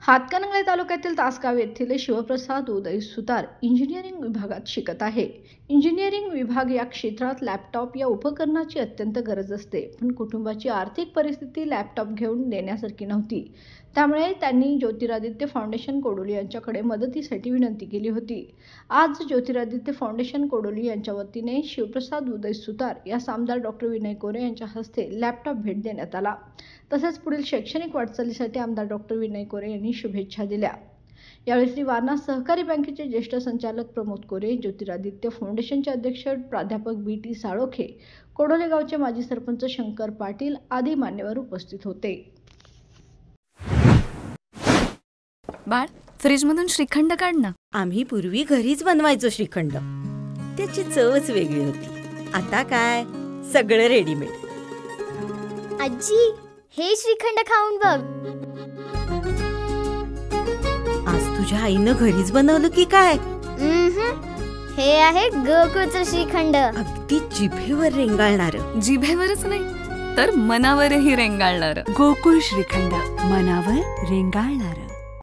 हातकणंगले तालुक्यातील तासगाव येथील शिवप्रसाद उदय सुतार इंजिनिअरिंग विभागात शिकत आहे. इंजिनिअरिंग विभाग या क्षेत्रात लॅपटॉप या उपकरणाची अत्यंत गरज असते, पण कुटुंबाची आर्थिक परिस्थिती लॅपटॉप घेऊन देण्यासारखी नव्हती. त्यामुळे त्यांनी ज्योतिरादित्य फाउंडेशन कोडोली यांच्याकडे मदतीसाठी विनंती केली होती. आज ज्योतिरादित्य फाउंडेशन कोडोली यांच्या वतीने शिवप्रसाद उदय सुतार यास आमदार डॉक्टर विनय कोरे यांच्या हस्ते लॅपटॉप भेट देण्यात आला. तसेच पुढील शैक्षणिक वाटचालीसाठी आमदार डॉक्टर विनय कोरे यांनी शुभेच्छा दिल्या. यावेळी श्री वारणा सहकारी बँकेचे ज्येष्ठ संचालक प्रमोद कोरे, ज्योतिरादित्य फाउंडेशनचे अध्यक्ष प्राध्यापक BT साळोखे, कोडोली गावचे माजी सरपंच शंकर पाटील आदी मान्यवर उपस्थित होते. बाळ, फ्रीजमधून श्रीखंड काढ ना. आम्ही पूर्वी घरीच बनवायचो श्रीखंड. त्याची चवच वेगळी होती. आता काय सगळं रेडीमेड. आजी, हे श्रीखंड खाऊन बघ. आज तुझ्या आईनं घरीच बनवलं की काय? हे आहे गोकुळचं श्रीखंड. अगदी जिभेवर रेंगाळणार. जिभेवरच नाही तर मनावरही रेंगाळणार. गोकुळ श्रीखंड, मनावर रेंगाळणार.